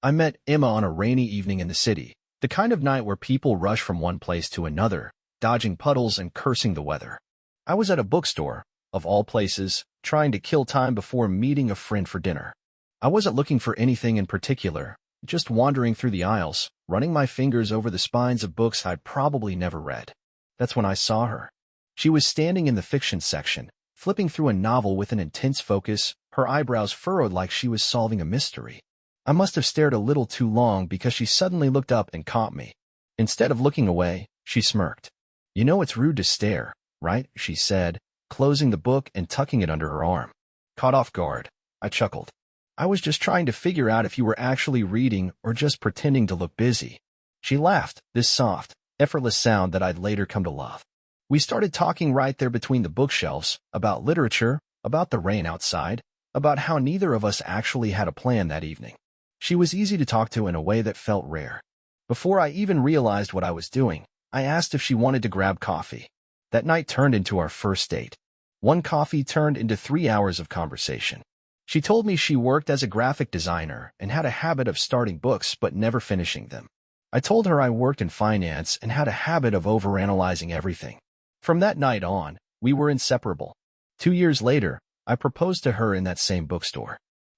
I met Emma on a rainy evening in the city, the kind of night where people rush from one place to another, dodging puddles and cursing the weather. I was at a bookstore, of all places, trying to kill time before meeting a friend for dinner. I wasn't looking for anything in particular, just wandering through the aisles, running my fingers over the spines of books I'd probably never read. That's when I saw her. She was standing in the fiction section, flipping through a novel with an intense focus, her eyebrows furrowed like she was solving a mystery. I must have stared a little too long because she suddenly looked up and caught me. Instead of looking away, she smirked. "You know it's rude to stare, right?" she said, closing the book and tucking it under her arm. Caught off guard, I chuckled. "I was just trying to figure out if you were actually reading or just pretending to look busy." She laughed, this soft, effortless sound that I'd later come to love. We started talking right there between the bookshelves, about literature, about the rain outside, about how neither of us actually had a plan that evening. She was easy to talk to in a way that felt rare. Before I even realized what I was doing, I asked if she wanted to grab coffee. That night turned into our first date. One coffee turned into 3 hours of conversation. She told me she worked as a graphic designer and had a habit of starting books but never finishing them. I told her I worked in finance and had a habit of overanalyzing everything. From that night on, we were inseparable. 2 years later, I proposed to her in that same bookstore.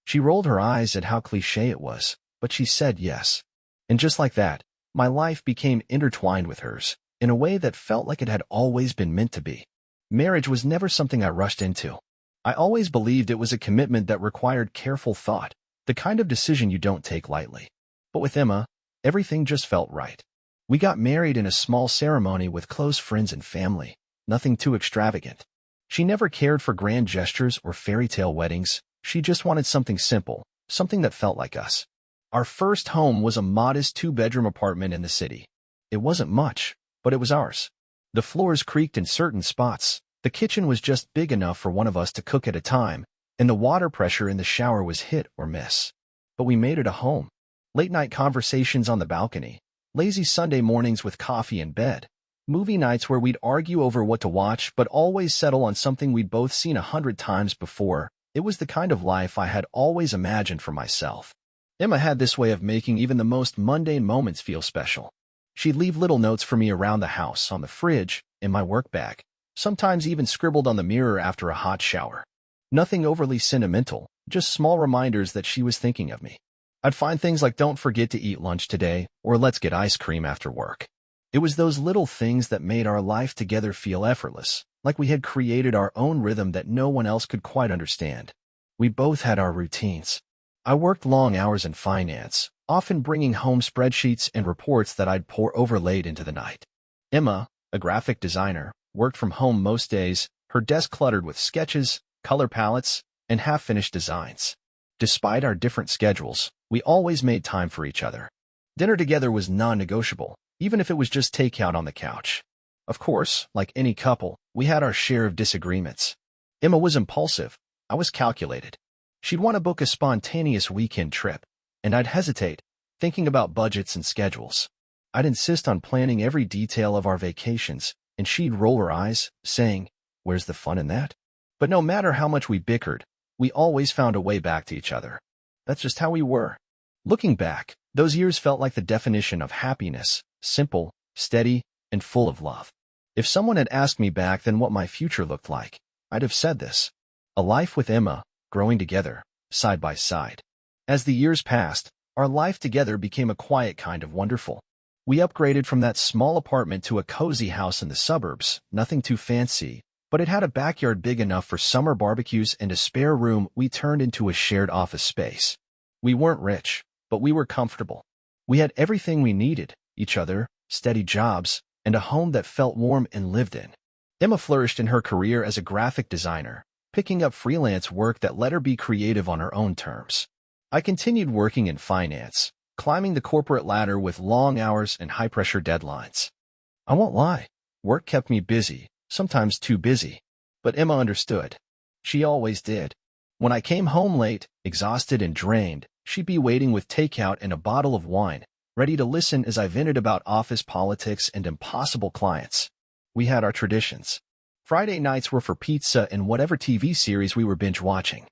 She rolled her eyes at how cliché it was, but she said yes. And just like that, my life became intertwined with hers, in a way that felt like it had always been meant to be. Marriage was never something I rushed into. I always believed it was a commitment that required careful thought, the kind of decision you don't take lightly. But with Emma, everything just felt right. We got married in a small ceremony with close friends and family, nothing too extravagant. She never cared for grand gestures or fairy tale weddings. She just wanted something simple, something that felt like us. Our first home was a modest 2-bedroom apartment in the city. It wasn't much, but it was ours. The floors creaked in certain spots, the kitchen was just big enough for one of us to cook at a time, and the water pressure in the shower was hit or miss. But we made it a home. Late-night conversations on the balcony, lazy Sunday mornings with coffee in bed, movie nights where we'd argue over what to watch but always settle on something we'd both seen 100 times before. It was the kind of life I had always imagined for myself. Emma had this way of making even the most mundane moments feel special. She'd leave little notes for me around the house, on the fridge, in my work bag, sometimes even scribbled on the mirror after a hot shower. Nothing overly sentimental, just small reminders that she was thinking of me. I'd find things like "Don't forget to eat lunch today," or "Let's get ice cream after work." It was those little things that made our life together feel effortless, like we had created our own rhythm that no one else could quite understand. We both had our routines. I worked long hours in finance, often bringing home spreadsheets and reports that I'd pour overlaid into the night. Emma, a graphic designer, worked from home most days, her desk cluttered with sketches, color palettes, and half-finished designs. Despite our different schedules, we always made time for each other. Dinner together was non-negotiable, even if it was just takeout on the couch. Of course, like any couple, we had our share of disagreements. Emma was impulsive. I was calculated. She'd want to book a spontaneous weekend trip, and I'd hesitate, thinking about budgets and schedules. I'd insist on planning every detail of our vacations, and she'd roll her eyes, saying, "Where's the fun in that?" But no matter how much we bickered, we always found a way back to each other. That's just how we were. Looking back, those years felt like the definition of happiness, simple, steady, and full of love. If someone had asked me back then what my future looked like, I'd have said this: a life with Emma, growing together, side by side. As the years passed, our life together became a quiet kind of wonderful. We upgraded from that small apartment to a cozy house in the suburbs, nothing too fancy, but it had a backyard big enough for summer barbecues and a spare room we turned into a shared office space. We weren't rich, but we were comfortable. We had everything we needed: each other, steady jobs, and a home that felt warm and lived in. Emma flourished in her career as a graphic designer, picking up freelance work that let her be creative on her own terms. I continued working in finance, climbing the corporate ladder with long hours and high-pressure deadlines. I won't lie, work kept me busy, sometimes too busy. But Emma understood. She always did. When I came home late, exhausted and drained, she'd be waiting with takeout and a bottle of wine, ready to listen as I vented about office politics and impossible clients. We had our traditions. Friday nights were for pizza and whatever TV series we were binge-watching.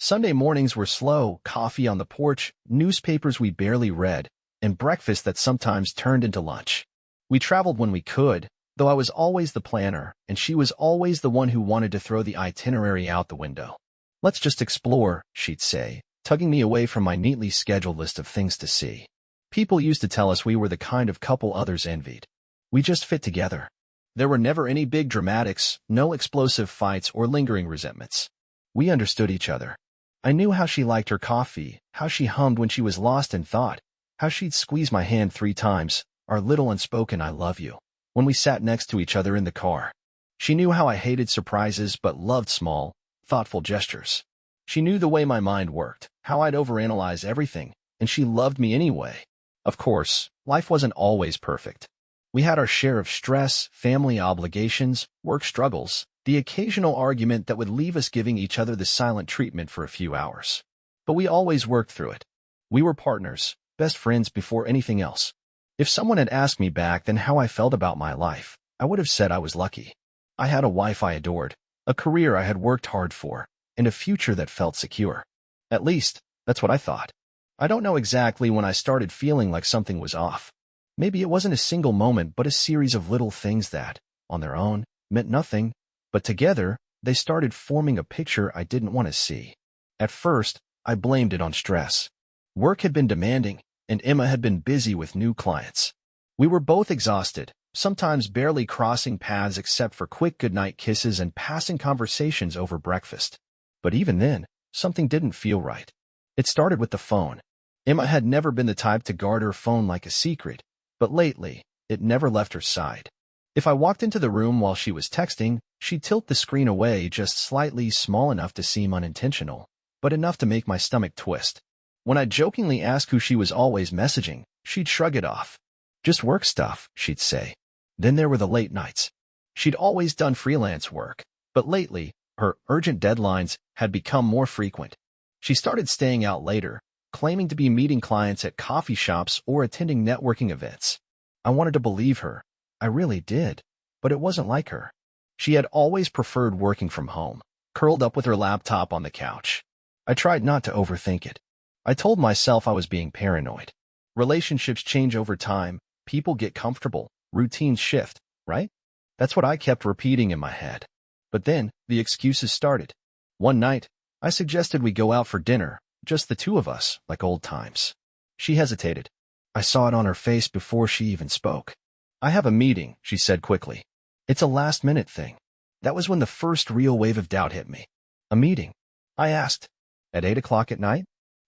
Sunday mornings were slow, coffee on the porch, newspapers we barely read, and breakfast that sometimes turned into lunch. We traveled when we could, though I was always the planner, and she was always the one who wanted to throw the itinerary out the window. "Let's just explore," she'd say, tugging me away from my neatly scheduled list of things to see. People used to tell us we were the kind of couple others envied. We just fit together. There were never any big dramatics, no explosive fights or lingering resentments. We understood each other. I knew how she liked her coffee, how she hummed when she was lost in thought, how she'd squeeze my hand 3 times, our little unspoken "I love you," when we sat next to each other in the car. She knew how I hated surprises but loved small, thoughtful gestures. She knew the way my mind worked, how I'd overanalyze everything, and she loved me anyway. Of course, life wasn't always perfect. We had our share of stress, family obligations, work struggles, the occasional argument that would leave us giving each other the silent treatment for a few hours. But we always worked through it. We were partners, best friends before anything else. If someone had asked me back then how I felt about my life, I would have said I was lucky. I had a wife I adored, a career I had worked hard for, and a future that felt secure. At least, that's what I thought. I don't know exactly when I started feeling like something was off. Maybe it wasn't a single moment but a series of little things that, on their own, meant nothing, but together, they started forming a picture I didn't want to see. At first, I blamed it on stress. Work had been demanding, and Emma had been busy with new clients. We were both exhausted, sometimes barely crossing paths except for quick goodnight kisses and passing conversations over breakfast. But even then, something didn't feel right. It started with the phone. Emma had never been the type to guard her phone like a secret, but lately, it never left her side. If I walked into the room while she was texting, she'd tilt the screen away just slightly, small enough to seem unintentional, but enough to make my stomach twist. When I jokingly asked who she was always messaging, she'd shrug it off. "Just work stuff," she'd say. Then there were the late nights. She'd always done freelance work, but lately, her urgent deadlines had become more frequent. She started staying out later, claiming to be meeting clients at coffee shops or attending networking events. I wanted to believe her. I really did, but it wasn't like her. She had always preferred working from home, curled up with her laptop on the couch. I tried not to overthink it. I told myself I was being paranoid. Relationships change over time, people get comfortable, routines shift, right? That's what I kept repeating in my head. But then, the excuses started. One night, I suggested we go out for dinner, just the 2 of us, like old times. She hesitated. I saw it on her face before she even spoke. "I have a meeting," she said quickly. "It's a last-minute thing." That was when the first real wave of doubt hit me. "A meeting?" I asked. "At 8 o'clock at night?"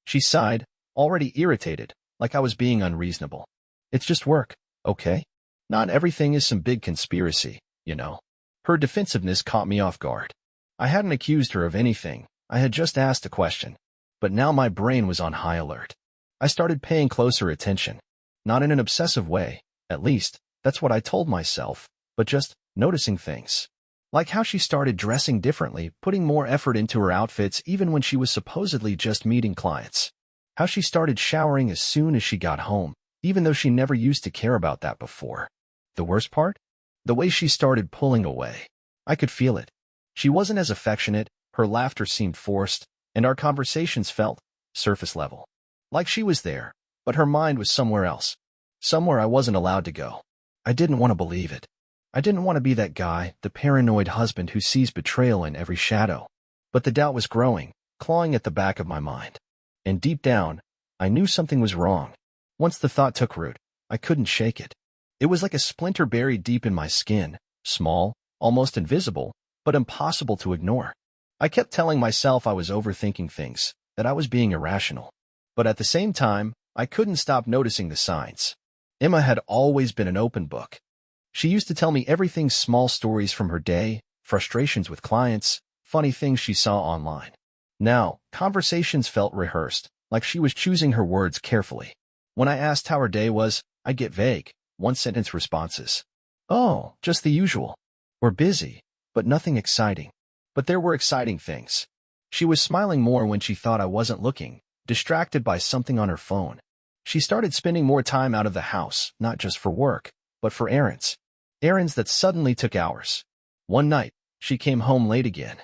She sighed, already irritated, like I was being unreasonable. "It's just work, okay? Not everything is some big conspiracy, you know." Her defensiveness caught me off guard. I hadn't accused her of anything. I had just asked a question. But now my brain was on high alert. I started paying closer attention. Not in an obsessive way, at least, that's what I told myself, but just noticing things. Like how she started dressing differently, putting more effort into her outfits even when she was supposedly just meeting clients. How she started showering as soon as she got home, even though she never used to care about that before. The worst part? The way she started pulling away. I could feel it. She wasn't as affectionate, her laughter seemed forced, and our conversations felt surface level. Like she was there, but her mind was somewhere else. Somewhere I wasn't allowed to go. I didn't want to believe it. I didn't want to be that guy, the paranoid husband who sees betrayal in every shadow. But the doubt was growing, clawing at the back of my mind. And deep down, I knew something was wrong. Once the thought took root, I couldn't shake it. It was like a splinter buried deep in my skin, small, almost invisible, but impossible to ignore. I kept telling myself I was overthinking things, that I was being irrational. But at the same time, I couldn't stop noticing the signs. Emma had always been an open book. She used to tell me everything, small stories from her day, frustrations with clients, funny things she saw online. Now, conversations felt rehearsed, like she was choosing her words carefully. When I asked how her day was, I'd get vague, one-sentence responses. "Oh, just the usual." Or "busy, but nothing exciting." But there were exciting things. She was smiling more when she thought I wasn't looking, distracted by something on her phone. She started spending more time out of the house, not just for work, but for errands. Errands that suddenly took hours. One night, she came home late again.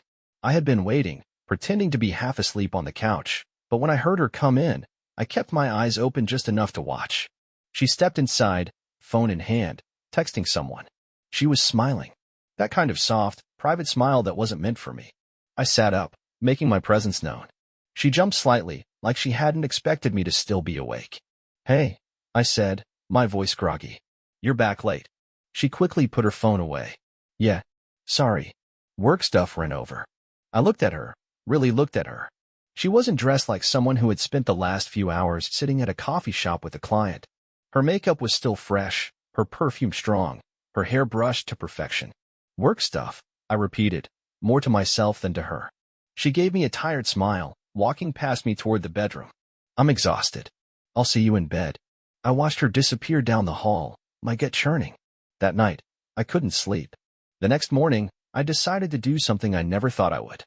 I had been waiting, pretending to be half asleep on the couch, but when I heard her come in, I kept my eyes open just enough to watch. She stepped inside, phone in hand, texting someone. She was smiling. That kind of soft, private smile that wasn't meant for me. I sat up, making my presence known. She jumped slightly, like she hadn't expected me to still be awake. "Hey," I said, my voice groggy. "You're back late." She quickly put her phone away. "Yeah, sorry. Work stuff ran over." I looked at her, really looked at her. She wasn't dressed like someone who had spent the last few hours sitting at a coffee shop with a client. Her makeup was still fresh, her perfume strong, her hair brushed to perfection. "Work stuff," I repeated, more to myself than to her. She gave me a tired smile, walking past me toward the bedroom. "I'm exhausted. I'll see you in bed." I watched her disappear down the hall, my gut churning. That night, I couldn't sleep. The next morning, I decided to do something I never thought I would.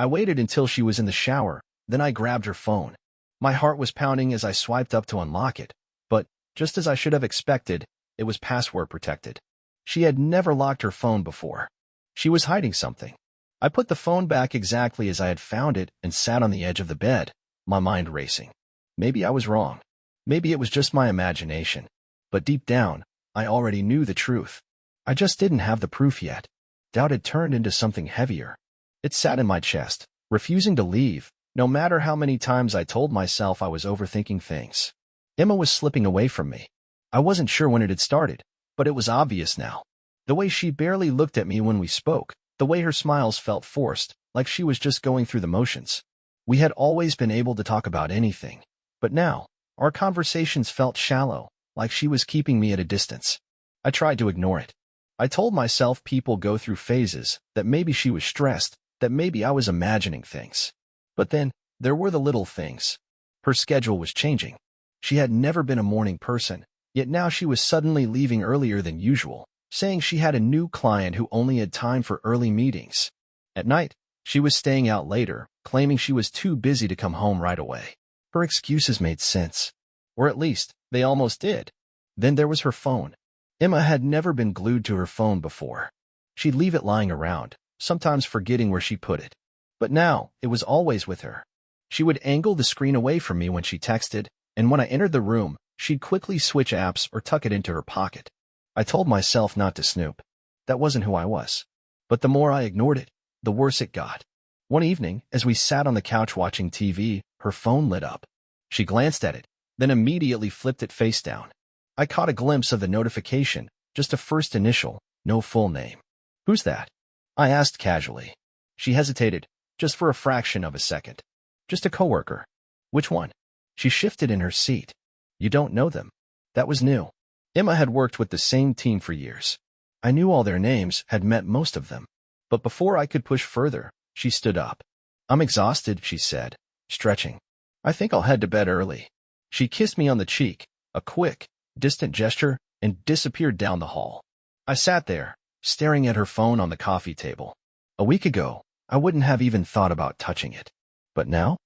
I waited until she was in the shower, then I grabbed her phone. My heart was pounding as I swiped up to unlock it, but, just as I should have expected, it was password protected. She had never locked her phone before. She was hiding something. I put the phone back exactly as I had found it and sat on the edge of the bed, my mind racing. Maybe I was wrong. Maybe it was just my imagination. But deep down, I already knew the truth. I just didn't have the proof yet. Doubt had turned into something heavier. It sat in my chest, refusing to leave, no matter how many times I told myself I was overthinking things. Emma was slipping away from me. I wasn't sure when it had started, but it was obvious now. The way she barely looked at me when we spoke, the way her smiles felt forced, like she was just going through the motions. We had always been able to talk about anything, but now, our conversations felt shallow, like she was keeping me at a distance. I tried to ignore it. I told myself people go through phases, that maybe she was stressed, that maybe I was imagining things. But then, there were the little things. Her schedule was changing. She had never been a morning person, yet now she was suddenly leaving earlier than usual, saying she had a new client who only had time for early meetings. At night, she was staying out later, claiming she was too busy to come home right away. Her excuses made sense. Or at least, they almost did. Then there was her phone. Emma had never been glued to her phone before. She'd leave it lying around, sometimes forgetting where she put it. But now, it was always with her. She would angle the screen away from me when she texted, and when I entered the room, she'd quickly switch apps or tuck it into her pocket. I told myself not to snoop. That wasn't who I was. But the more I ignored it, the worse it got. One evening, as we sat on the couch watching TV, her phone lit up. She glanced at it, then immediately flipped it face down. I caught a glimpse of the notification, just a first initial, no full name. "Who's that?" I asked casually. She hesitated, just for a fraction of a second. "Just a coworker." "Which one?" She shifted in her seat. "You don't know them." That was new. Emma had worked with the same team for years. I knew all their names, had met most of them. But before I could push further, she stood up. "I'm exhausted," she said, stretching. "I think I'll head to bed early." She kissed me on the cheek, a quick, distant gesture, and disappeared down the hall. I sat there, staring at her phone on the coffee table. A week ago, I wouldn't have even thought about touching it. But now,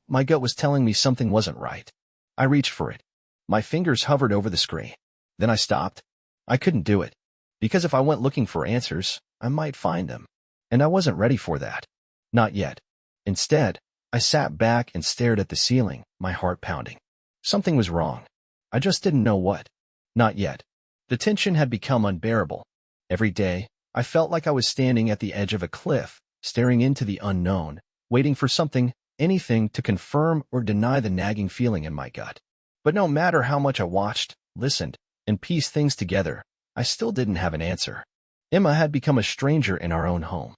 my gut was telling me something wasn't right. I reached for it. My fingers hovered over the screen. Then I stopped. I couldn't do it. Because if I went looking for answers, I might find them. And I wasn't ready for that. Not yet. Instead, I sat back and stared at the ceiling, my heart pounding. Something was wrong. I just didn't know what. Not yet. The tension had become unbearable. Every day, I felt like I was standing at the edge of a cliff, staring into the unknown, waiting for something, anything to confirm or deny the nagging feeling in my gut. But no matter how much I watched, listened, and pieced things together, I still didn't have an answer. Emma had become a stranger in our own home.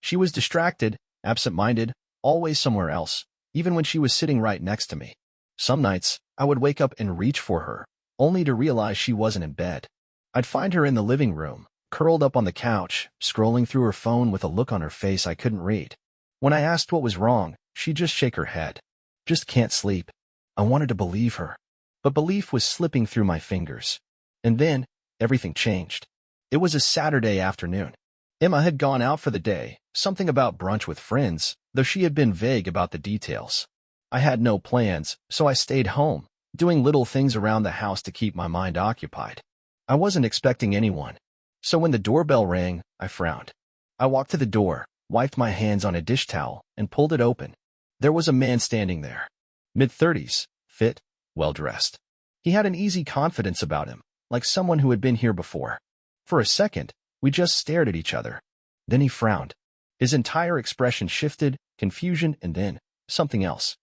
She was distracted, absent-minded, always somewhere else, even when she was sitting right next to me. Some nights, I would wake up and reach for her, only to realize she wasn't in bed. I'd find her in the living room, curled up on the couch, scrolling through her phone with a look on her face I couldn't read. When I asked what was wrong, she'd just shake her head. "Just can't sleep." I wanted to believe her, but belief was slipping through my fingers. And then, everything changed. It was a Saturday afternoon. Emma had gone out for the day, something about brunch with friends, though she had been vague about the details. I had no plans, so I stayed home, doing little things around the house to keep my mind occupied. I wasn't expecting anyone. So when the doorbell rang, I frowned. I walked to the door, wiped my hands on a dish towel, and pulled it open. There was a man standing there. Mid-30s, fit, well-dressed. He had an easy confidence about him, like someone who had been here before. For a second, we just stared at each other. Then he frowned. His entire expression shifted, confusion, and then something else.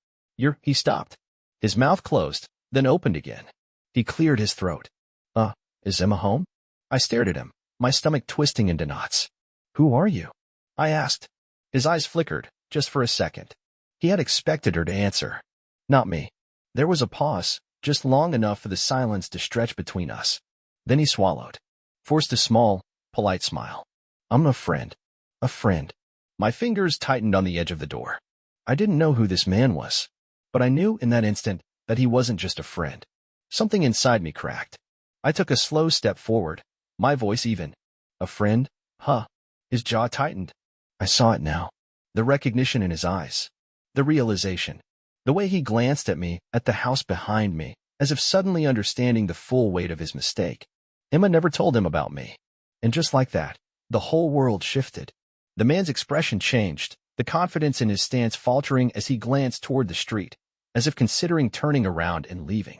He stopped. His mouth closed, then opened again. He cleared his throat. Is Emma home? I stared at him, my stomach twisting into knots. Who are you? I asked. His eyes flickered, just for a second. He had expected her to answer. Not me. There was a pause, just long enough for the silence to stretch between us. Then he swallowed. Forced a small, polite smile. I'm a friend. A friend. My fingers tightened on the edge of the door. I didn't know who this man was, but I knew in that instant that he wasn't just a friend. Something inside me cracked. I took a slow step forward, my voice even. A friend? Huh. His jaw tightened. I saw it now. The recognition in his eyes. The realization. The way he glanced at me, at the house behind me, as if suddenly understanding the full weight of his mistake. Emma never told him about me. And just like that, the whole world shifted. The man's expression changed, the confidence in his stance faltering as he glanced toward the street, as if considering turning around and leaving.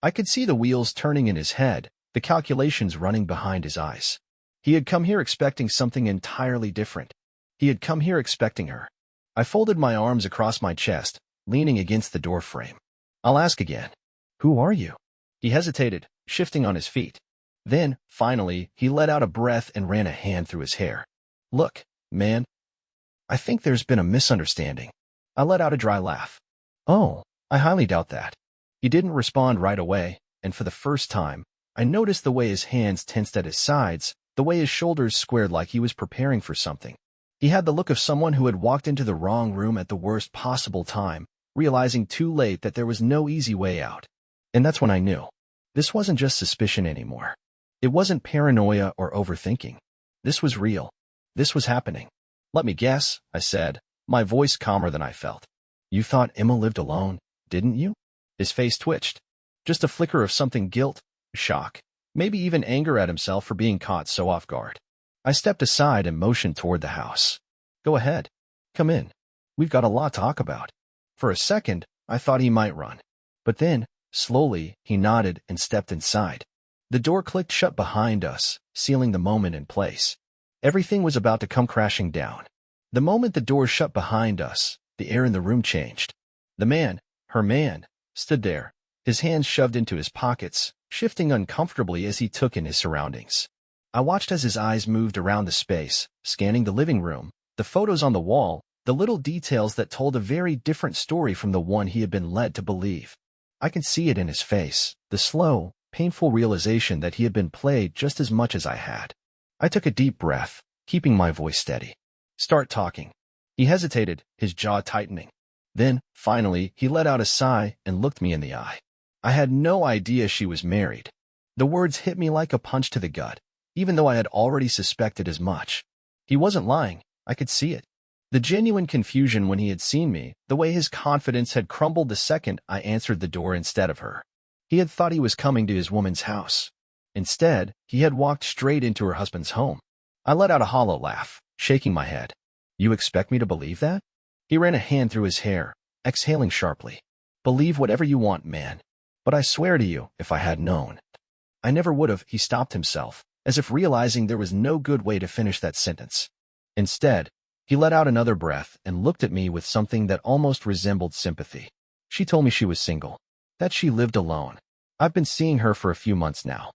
I could see the wheels turning in his head, the calculations running behind his eyes. He had come here expecting something entirely different. He had come here expecting her. I folded my arms across my chest, leaning against the door frame. I'll ask again. Who are you? He hesitated, shifting on his feet. Then, finally, he let out a breath and ran a hand through his hair. Look, man. I think there's been a misunderstanding. I let out a dry laugh. Oh, I highly doubt that. He didn't respond right away, and for the first time, I noticed the way his hands tensed at his sides, the way his shoulders squared like he was preparing for something. He had the look of someone who had walked into the wrong room at the worst possible time, realizing too late that there was no easy way out. And that's when I knew. This wasn't just suspicion anymore. It wasn't paranoia or overthinking. This was real. This was happening. Let me guess, I said, my voice calmer than I felt. You thought Emma lived alone, didn't you? His face twitched. Just a flicker of something: guilt, shock, maybe even anger at himself for being caught so off guard. I stepped aside and motioned toward the house. Go ahead. Come in. We've got a lot to talk about. For a second, I thought he might run. But then, slowly, he nodded and stepped inside. The door clicked shut behind us, sealing the moment in place. Everything was about to come crashing down. The moment the door shut behind us, the air in the room changed. The man, her man, stood there, his hands shoved into his pockets, shifting uncomfortably as he took in his surroundings. I watched as his eyes moved around the space, scanning the living room, the photos on the wall, the little details that told a very different story from the one he had been led to believe. I could see it in his face, the slow, painful realization that he had been played just as much as I had. I took a deep breath, keeping my voice steady. Start talking. He hesitated, his jaw tightening. Then, finally, he let out a sigh and looked me in the eye. I had no idea she was married. The words hit me like a punch to the gut, even though I had already suspected as much. He wasn't lying. I could see it. The genuine confusion when he had seen me, the way his confidence had crumbled the second I answered the door instead of her. He had thought he was coming to his woman's house. Instead, he had walked straight into her husband's home. I let out a hollow laugh, shaking my head. You expect me to believe that? He ran a hand through his hair, exhaling sharply. Believe whatever you want, man. But I swear to you, if I had known. I never would have. He stopped himself, as if realizing there was no good way to finish that sentence. Instead, he let out another breath and looked at me with something that almost resembled sympathy. She told me she was single, that she lived alone. I've been seeing her for a few months now.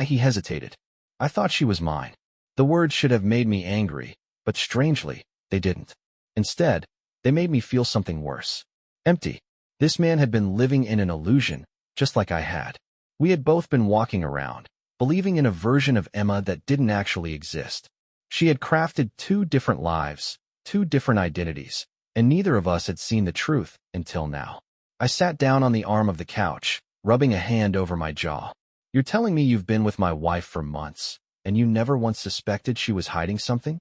He hesitated. I thought she was mine. The words should have made me angry, but strangely, they didn't. Instead, they made me feel something worse. Empty. This man had been living in an illusion, just like I had. We had both been walking around, believing in a version of Emma that didn't actually exist. She had crafted two different lives, two different identities, and neither of us had seen the truth until now. I sat down on the arm of the couch, rubbing a hand over my jaw. You're telling me you've been with my wife for months, and you never once suspected she was hiding something?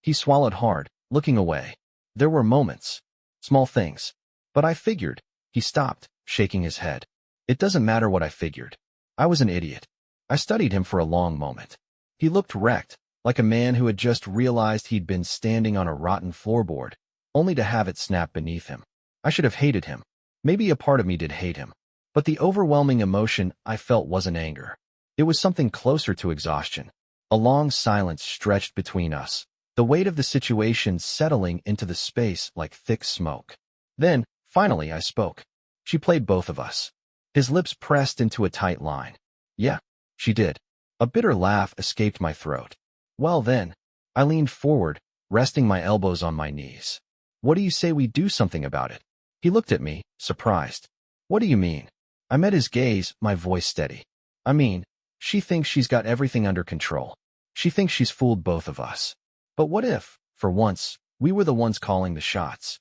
He swallowed hard, looking away. There were moments, small things, but I figured. He stopped, shaking his head. It doesn't matter what I figured. I was an idiot. I studied him for a long moment. He looked wrecked, like a man who had just realized he'd been standing on a rotten floorboard, only to have it snap beneath him. I should have hated him. Maybe a part of me did hate him. But the overwhelming emotion I felt wasn't anger. It was something closer to exhaustion. A long silence stretched between us, the weight of the situation settling into the space like thick smoke. Then, finally, I spoke. She played both of us. His lips pressed into a tight line. Yeah, she did. A bitter laugh escaped my throat. Well then, I leaned forward, resting my elbows on my knees. What do you say we do something about it? He looked at me, surprised. What do you mean? I met his gaze, my voice steady. I mean, she thinks she's got everything under control. She thinks she's fooled both of us. But what if, for once, we were the ones calling the shots?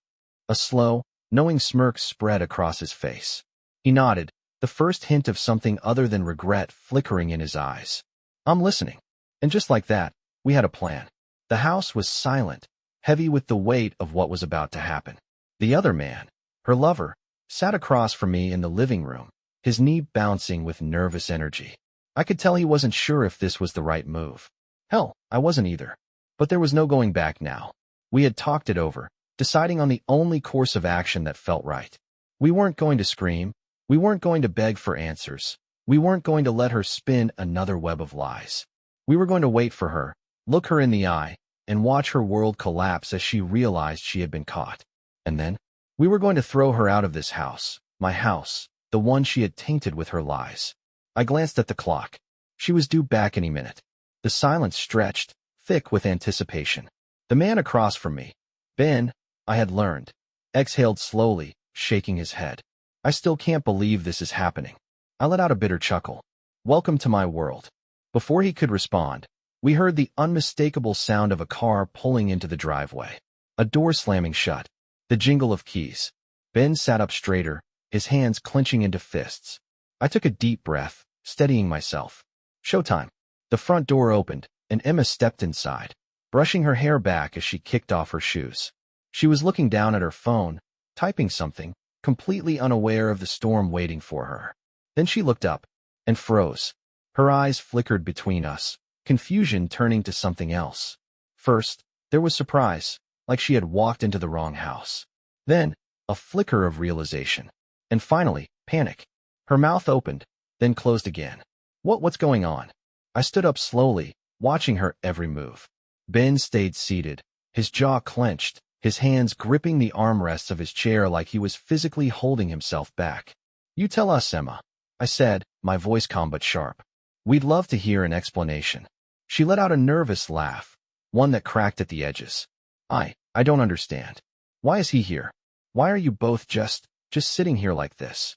A slow, knowing smirk spread across his face. He nodded, the first hint of something other than regret flickering in his eyes. I'm listening. And just like that, we had a plan. The house was silent, heavy with the weight of what was about to happen. The other man, her lover, sat across from me in the living room, his knee bouncing with nervous energy. I could tell he wasn't sure if this was the right move. Hell, I wasn't either. But there was no going back now. We had talked it over, deciding on the only course of action that felt right. We weren't going to scream. We weren't going to beg for answers. We weren't going to let her spin another web of lies. We were going to wait for her, look her in the eye, and watch her world collapse as she realized she had been caught. And then, we were going to throw her out of this house, my house, the one she had tainted with her lies. I glanced at the clock. She was due back any minute. The silence stretched, thick with anticipation. The man across from me, Ben, I had learned, exhaled slowly, shaking his head. I still can't believe this is happening. I let out a bitter chuckle. Welcome to my world. Before he could respond, we heard the unmistakable sound of a car pulling into the driveway. A door slamming shut. The jingle of keys. Ben sat up straighter, his hands clenching into fists. I took a deep breath, steadying myself. Showtime. The front door opened, and Emma stepped inside, brushing her hair back as she kicked off her shoes. She was looking down at her phone, typing something, completely unaware of the storm waiting for her. Then she looked up, and froze. Her eyes flickered between us, confusion turning to something else. First, there was surprise, like she had walked into the wrong house. Then, a flicker of realization. And finally, panic. Her mouth opened, then closed again. What's going on? I stood up slowly, watching her every move. Ben stayed seated, his jaw clenched, his hands gripping the armrests of his chair like he was physically holding himself back. You tell us, Emma, I said, my voice calm but sharp. We'd love to hear an explanation. She let out a nervous laugh, one that cracked at the edges. I don't understand. Why is he here? Why are you both just sitting here like this?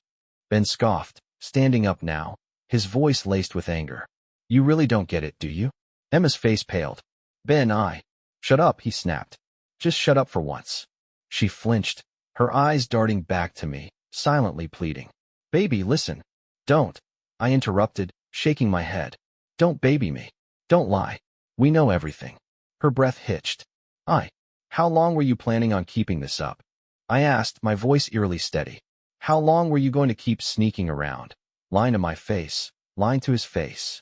Ben scoffed, standing up now, his voice laced with anger. You really don't get it, do you? Emma's face paled. Ben, Shut up, he snapped. Just shut up for once. She flinched, her eyes darting back to me, silently pleading. Baby, listen. Don't. I interrupted, shaking my head. Don't baby me. Don't lie. We know everything. Her breath hitched. How long were you planning on keeping this up? I asked, my voice eerily steady. How long were you going to keep sneaking around? Lying to my face, lying to his face.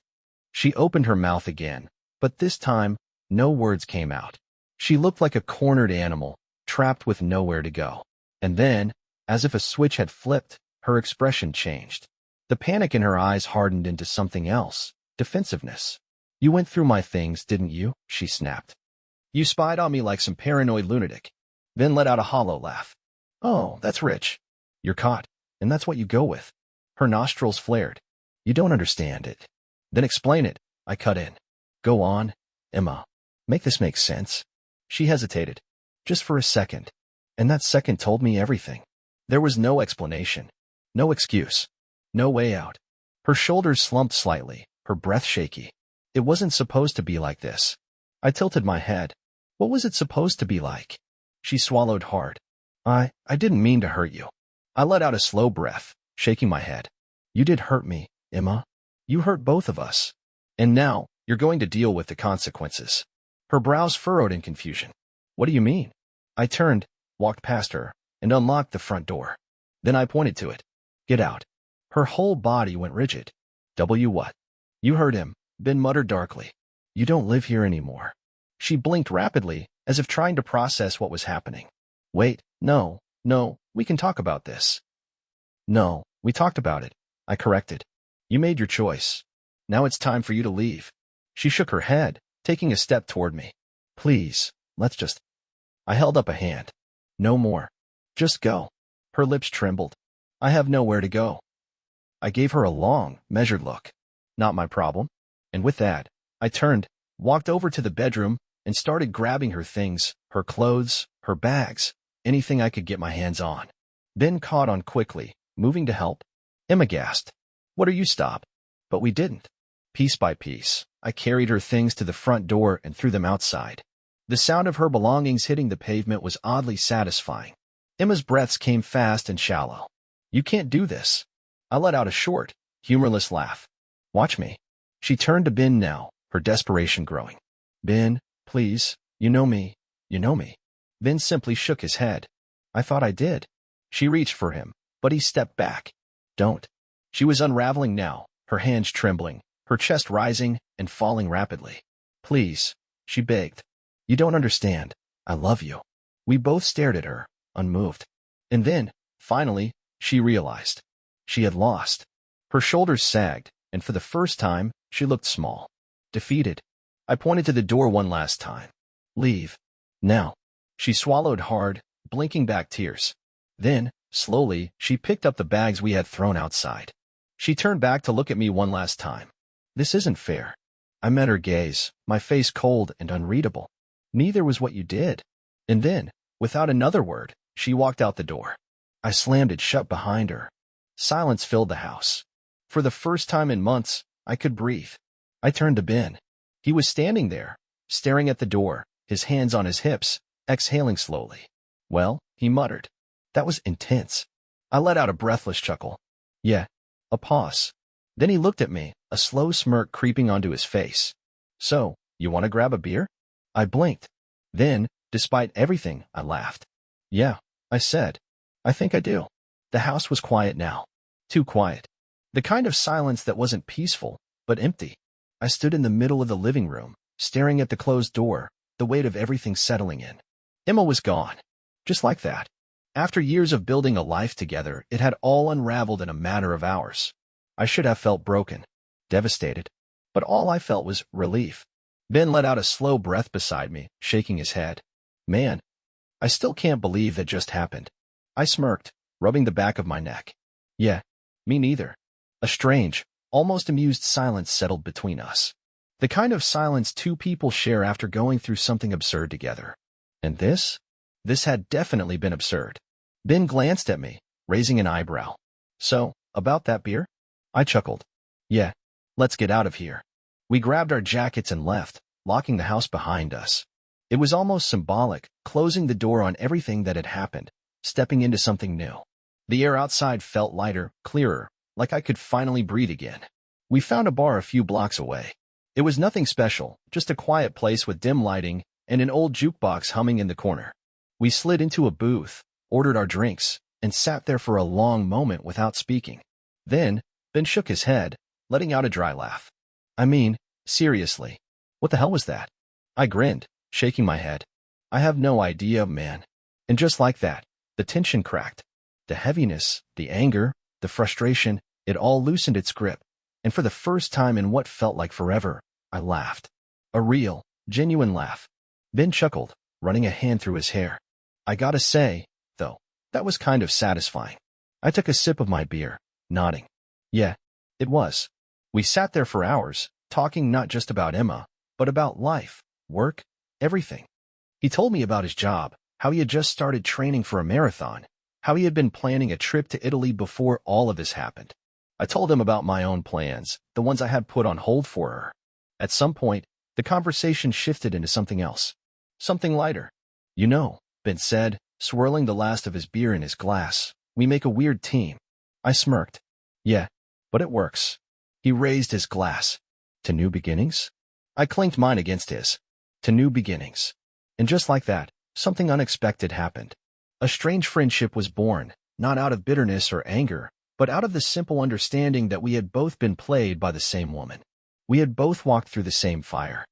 She opened her mouth again, but this time, no words came out. She looked like a cornered animal, trapped with nowhere to go. And then, as if a switch had flipped, her expression changed. The panic in her eyes hardened into something else, defensiveness. You went through my things, didn't you? She snapped. You spied on me like some paranoid lunatic. Then let out a hollow laugh. Oh, that's rich. You're caught, and that's what you go with. Her nostrils flared. You don't understand it. Then explain it, I cut in. Go on, Emma. Make this make sense. She hesitated, just for a second, and that second told me everything. There was no explanation, no excuse, no way out. Her shoulders slumped slightly, her breath shaky. It wasn't supposed to be like this. I tilted my head. What was it supposed to be like? She swallowed hard. I didn't mean to hurt you. I let out a slow breath, shaking my head. You did hurt me, Emma. You hurt both of us. And now, you're going to deal with the consequences. Her brows furrowed in confusion. What do you mean? I turned, walked past her, and unlocked the front door. Then I pointed to it. Get out. Her whole body went rigid. What? You heard him, Ben muttered darkly. You don't live here anymore. She blinked rapidly, as if trying to process what was happening. Wait, no, we can talk about this. No, we talked about it, I corrected. You made your choice. Now it's time for you to leave. She shook her head, taking a step toward me. Please, let's just... I held up a hand. No more. Just go. Her lips trembled. I have nowhere to go. I gave her a long, measured look. Not my problem. And with that, I turned, walked over to the bedroom, and started grabbing her things, her clothes, her bags, anything I could get my hands on. Ben caught on quickly, moving to help. Emma gasped. What are you stop? But we didn't. Piece by piece, I carried her things to the front door and threw them outside. The sound of her belongings hitting the pavement was oddly satisfying. Emma's breaths came fast and shallow. You can't do this. I let out a short, humorless laugh. Watch me. She turned to Ben now, her desperation growing. Ben, please, you know me. Ben simply shook his head. I thought I did. She reached for him, but he stepped back. Don't. She was unraveling now, her hands trembling, her chest rising and falling rapidly. Please, she begged. You don't understand. I love you. We both stared at her, unmoved. And then, finally, she realized. She had lost. Her shoulders sagged, and for the first time, she looked small. Defeated. I pointed to the door one last time. Leave. Now. She swallowed hard, blinking back tears. Then, slowly, she picked up the bags we had thrown outside. She turned back to look at me one last time. This isn't fair. I met her gaze, my face cold and unreadable. Neither was what you did. And then, without another word, she walked out the door. I slammed it shut behind her. Silence filled the house. For the first time in months, I could breathe. I turned to Ben. He was standing there, staring at the door, his hands on his hips, exhaling slowly. Well, he muttered. That was intense. I let out a breathless chuckle. Yeah. A pause. Then he looked at me, a slow smirk creeping onto his face. So, you want to grab a beer? I blinked. Then, despite everything, I laughed. Yeah, I said. I think I do. The house was quiet now. Too quiet. The kind of silence that wasn't peaceful, but empty. I stood in the middle of the living room, staring at the closed door, the weight of everything settling in. Emma was gone. Just like that. After years of building a life together, it had all unraveled in a matter of hours. I should have felt broken, devastated, but all I felt was relief. Ben let out a slow breath beside me, shaking his head. Man, I still can't believe that just happened. I smirked, rubbing the back of my neck. Yeah, me neither. A strange, almost amused silence settled between us. The kind of silence two people share after going through something absurd together. And this? This had definitely been absurd. Ben glanced at me, raising an eyebrow. So, about that beer? I chuckled. Yeah, let's get out of here. We grabbed our jackets and left, locking the house behind us. It was almost symbolic, closing the door on everything that had happened, stepping into something new. The air outside felt lighter, clearer, like I could finally breathe again. We found a bar a few blocks away. It was nothing special, just a quiet place with dim lighting and an old jukebox humming in the corner. We slid into a booth, ordered our drinks, and sat there for a long moment without speaking. Then, Ben shook his head, letting out a dry laugh. I mean, seriously, what the hell was that? I grinned, shaking my head. I have no idea, man. And just like that, the tension cracked. The heaviness, the anger, the frustration, it all loosened its grip. And for the first time in what felt like forever, I laughed. A real, genuine laugh. Ben chuckled, running a hand through his hair. I gotta say, though, that was kind of satisfying. I took a sip of my beer, nodding. Yeah, it was. We sat there for hours, talking not just about Emma, but about life, work, everything. He told me about his job, how he had just started training for a marathon, how he had been planning a trip to Italy before all of this happened. I told him about my own plans, the ones I had put on hold for her. At some point, the conversation shifted into something else. Something lighter. You know, Ben said, swirling the last of his beer in his glass, we make a weird team. I smirked. Yeah, but it works. He raised his glass. To new beginnings? I clinked mine against his. To new beginnings. And just like that, something unexpected happened. A strange friendship was born, not out of bitterness or anger, but out of the simple understanding that we had both been played by the same woman. We had both walked through the same fire.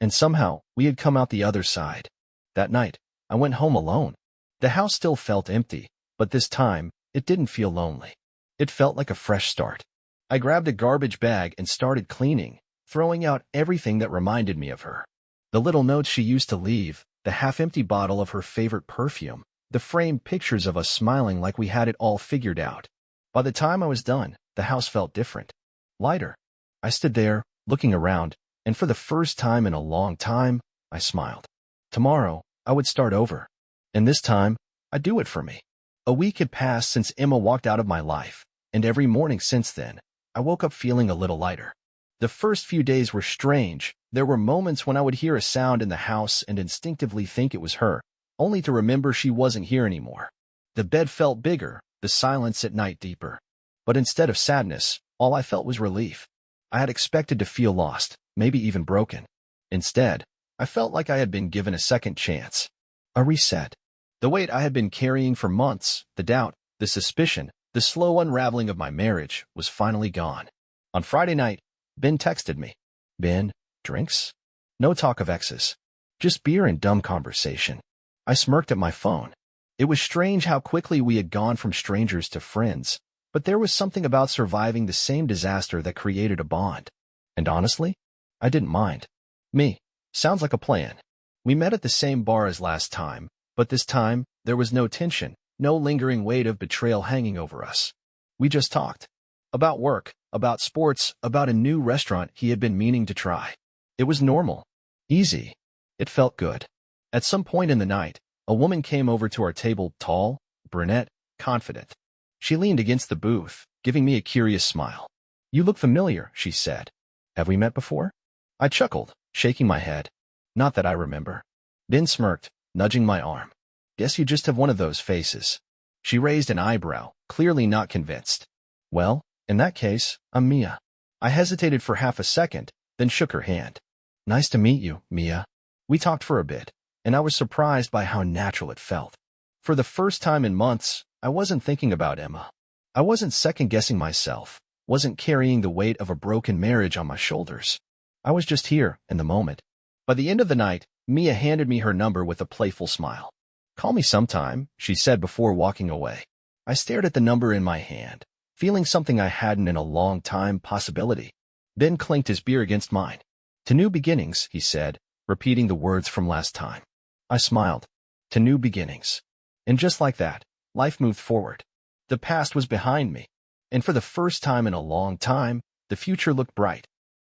And somehow, we had come out the other side. That night, I went home alone. The house still felt empty, but this time, it didn't feel lonely. It felt like a fresh start. I grabbed a garbage bag and started cleaning, throwing out everything that reminded me of her. The little notes she used to leave, the half-empty bottle of her favorite perfume, the framed pictures of us smiling like we had it all figured out. By the time I was done, the house felt different. Lighter. I stood there, looking around, and for the first time in a long time, I smiled. Tomorrow, I would start over. And this time, I'd do it for me. A week had passed since Emma walked out of my life, and every morning since then, I woke up feeling a little lighter. The first few days were strange. There were moments when I would hear a sound in the house and instinctively think it was her, only to remember she wasn't here anymore. The bed felt bigger, the silence at night deeper. But instead of sadness, all I felt was relief. I had expected to feel lost, maybe even broken. Instead, I felt like I had been given a second chance. A reset. The weight I had been carrying for months, the doubt, the suspicion, the slow unraveling of my marriage, was finally gone. On Friday night, Ben texted me. Ben, drinks? No talk of exes. Just beer and dumb conversation. I smirked at my phone. It was strange how quickly we had gone from strangers to friends, but there was something about surviving the same disaster that created a bond. And honestly, I didn't mind. Me. Sounds like a plan. We met at the same bar as last time, but this time, there was no tension, no lingering weight of betrayal hanging over us. We just talked. About work, about sports, about a new restaurant he had been meaning to try. It was normal. Easy. It felt good. At some point in the night, a woman came over to our table, tall, brunette, confident. She leaned against the booth, giving me a curious smile. You look familiar, she said. Have we met before? I chuckled, shaking my head. Not that I remember. Ben smirked, nudging my arm. Guess you just have one of those faces. She raised an eyebrow, clearly not convinced. Well, in that case, I'm Mia. I hesitated for half a second, then shook her hand. Nice to meet you, Mia. We talked for a bit, and I was surprised by how natural it felt. For the first time in months, I wasn't thinking about Emma. I wasn't second-guessing myself, wasn't carrying the weight of a broken marriage on my shoulders. I was just here, in the moment. By the end of the night, Mia handed me her number with a playful smile. Call me sometime, she said before walking away. I stared at the number in my hand, feeling something I hadn't in a long time, possibility. Ben clinked his beer against mine. To new beginnings, he said, repeating the words from last time. I smiled. To new beginnings. And just like that, life moved forward. The past was behind me, and for the first time in a long time, the future looked bright.